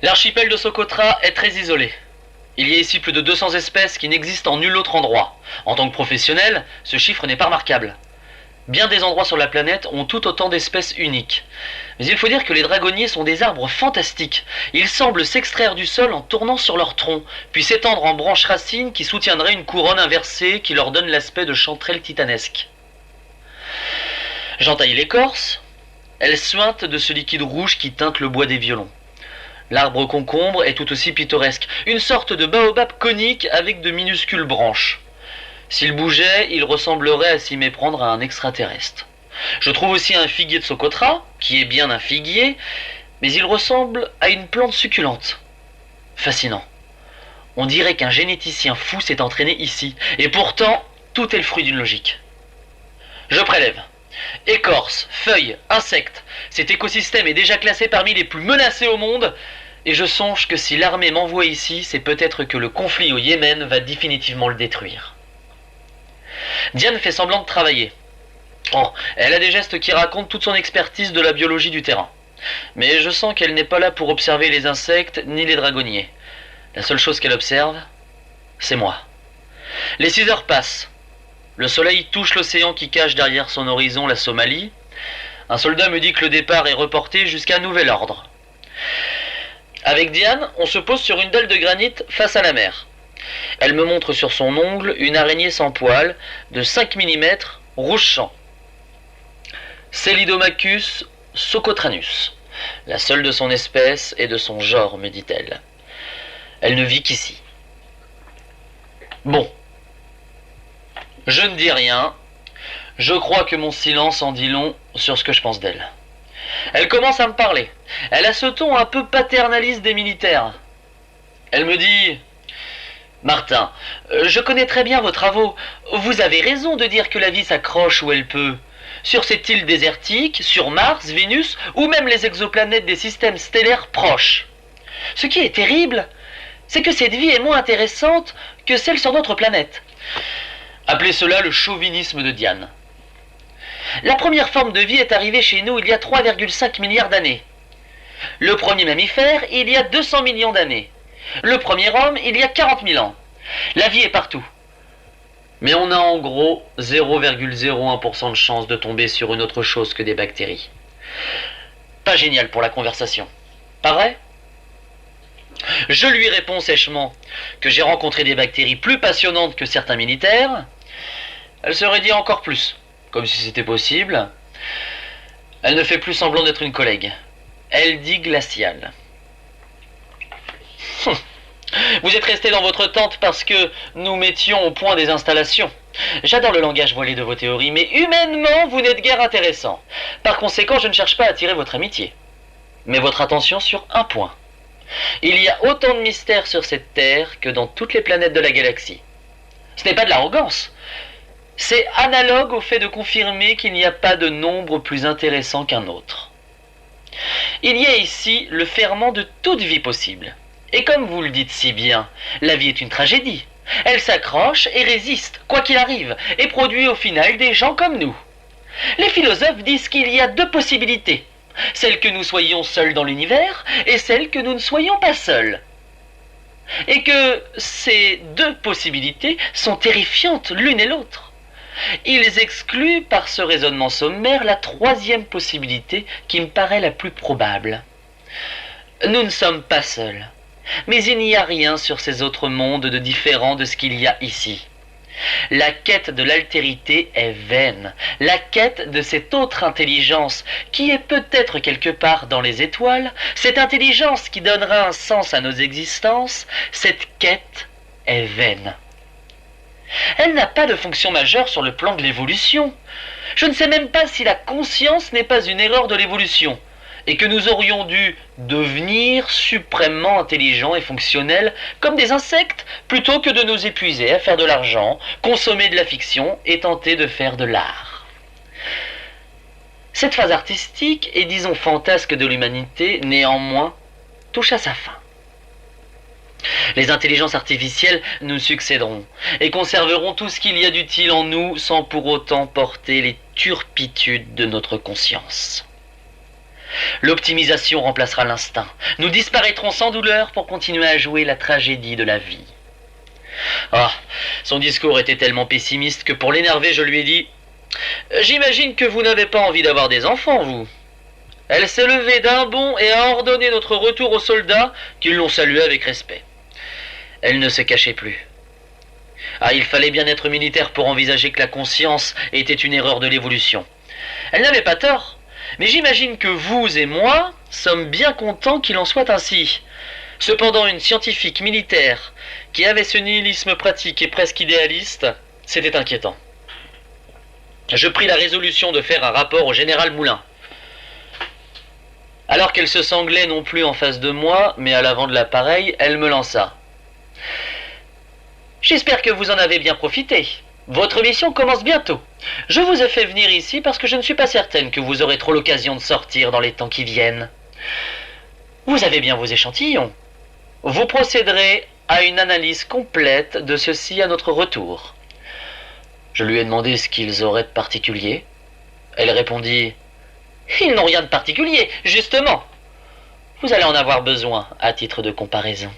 L'archipel de Socotra est très isolé. Il y a ici plus de 200 espèces qui n'existent en nul autre endroit. En tant que professionnel, ce chiffre n'est pas remarquable. Bien des endroits sur la planète ont tout autant d'espèces uniques. Mais il faut dire que les dragonniers sont des arbres fantastiques. Ils semblent s'extraire du sol en tournant sur leur tronc, puis s'étendre en branches racines qui soutiendraient une couronne inversée qui leur donne l'aspect de chanterelles titanesques. J'entaille l'écorce. Elle suinte de ce liquide rouge qui teinte le bois des violons. L'arbre concombre est tout aussi pittoresque, une sorte de baobab conique avec de minuscules branches. S'il bougeait, il ressemblerait à s'y méprendre à un extraterrestre. Je trouve aussi un figuier de Socotra, qui est bien un figuier, mais il ressemble à une plante succulente. Fascinant. On dirait qu'un généticien fou s'est entraîné ici, et pourtant, tout est le fruit d'une logique. Je prélève. Écorce, feuilles, insectes. Cet écosystème est déjà classé parmi les plus menacés au monde, et je songe que si l'armée m'envoie ici, c'est peut-être que le conflit au Yémen va définitivement le détruire. Diane fait semblant de travailler. Oh, elle a des gestes qui racontent toute son expertise de la biologie du terrain. Mais je sens qu'elle n'est pas là pour observer les insectes ni les dragonniers. La seule chose qu'elle observe, c'est moi. Les 6 heures passent. Le soleil touche l'océan qui cache derrière son horizon la Somalie. Un soldat me dit que le départ est reporté jusqu'à nouvel ordre. Avec Diane, on se pose sur une dalle de granit face à la mer. Elle me montre sur son ongle une araignée sans poils de 5 mm rouge sang. Celidomachus socotranus, la seule de son espèce et de son genre, me dit-elle. Elle ne vit qu'ici. Bon. Je ne dis rien. Je crois que mon silence en dit long sur ce que je pense d'elle. Elle commence à me parler. Elle a ce ton un peu paternaliste des militaires. Elle me dit... Martin, je connais très bien vos travaux. Vous avez raison de dire que la vie s'accroche où elle peut. Sur cette île désertique, sur Mars, Vénus, ou même les exoplanètes des systèmes stellaires proches. Ce qui est terrible, c'est que cette vie est moins intéressante que celle sur notre planète. Appelez cela le chauvinisme de Diane. La première forme de vie est arrivée chez nous il y a 3,5 milliards d'années. Le premier mammifère, il y a 200 millions d'années. Le premier homme, il y a 40 000 ans. La vie est partout. Mais on a en gros 0,01% de chance de tomber sur une autre chose que des bactéries. Pas génial pour la conversation. Pas vrai ? Je lui réponds sèchement que j'ai rencontré des bactéries plus passionnantes que certains militaires. Elle se raidit encore plus, comme si c'était possible. Elle ne fait plus semblant d'être une collègue. Elle dit glaciale. Vous êtes resté dans votre tente parce que nous mettions au point des installations. J'adore le langage voilé de vos théories, mais humainement, vous n'êtes guère intéressant. Par conséquent, je ne cherche pas à attirer votre amitié, mais votre attention sur un point. Il y a autant de mystères sur cette Terre que dans toutes les planètes de la galaxie. Ce n'est pas de l'arrogance. C'est analogue au fait de confirmer qu'il n'y a pas de nombre plus intéressant qu'un autre. Il y a ici le ferment de toute vie possible. Et comme vous le dites si bien, la vie est une tragédie. Elle s'accroche et résiste, quoi qu'il arrive, et produit au final des gens comme nous. Les philosophes disent qu'il y a 2 possibilités. Celle que nous soyons seuls dans l'univers et celle que nous ne soyons pas seuls. Et que ces 2 possibilités sont terrifiantes l'une et l'autre. Ils excluent par ce raisonnement sommaire la 3e possibilité qui me paraît la plus probable. Nous ne sommes pas seuls. Mais il n'y a rien sur ces autres mondes de différent de ce qu'il y a ici. La quête de l'altérité est vaine. La quête de cette autre intelligence qui est peut-être quelque part dans les étoiles, cette intelligence qui donnera un sens à nos existences, cette quête est vaine. Elle n'a pas de fonction majeure sur le plan de l'évolution. Je ne sais même pas si la conscience n'est pas une erreur de l'évolution, et que nous aurions dû devenir suprêmement intelligents et fonctionnels comme des insectes, plutôt que de nous épuiser à faire de l'argent, consommer de la fiction et tenter de faire de l'art. Cette phase artistique et disons fantasque de l'humanité, néanmoins, touche à sa fin. Les intelligences artificielles nous succéderont et conserveront tout ce qu'il y a d'utile en nous sans pour autant porter les turpitudes de notre conscience. L'optimisation remplacera l'instinct. Nous disparaîtrons sans douleur pour continuer à jouer la tragédie de la vie. Ah, son discours était tellement pessimiste que pour l'énerver, je lui ai dit « J'imagine que vous n'avez pas envie d'avoir des enfants, vous ?» Elle s'est levée d'un bond et a ordonné notre retour aux soldats qui l'ont salué avec respect. Elle ne se cachait plus. Ah, il fallait bien être militaire pour envisager que la conscience était une erreur de l'évolution. Elle n'avait pas tort, mais j'imagine que vous et moi sommes bien contents qu'il en soit ainsi. Cependant, une scientifique militaire qui avait ce nihilisme pratique et presque idéaliste, c'était inquiétant. Je pris la résolution de faire un rapport au général Moulin. Alors qu'elle se sanglait non plus en face de moi, mais à l'avant de l'appareil, elle me lança. « J'espère que vous en avez bien profité. Votre mission commence bientôt. Je vous ai fait venir ici parce que je ne suis pas certaine que vous aurez trop l'occasion de sortir dans les temps qui viennent. Vous avez bien vos échantillons. Vous procéderez à une analyse complète de ceux-ci à notre retour. » Je lui ai demandé ce qu'ils auraient de particulier. Elle répondit « Ils n'ont rien de particulier, justement. Vous allez en avoir besoin à titre de comparaison. »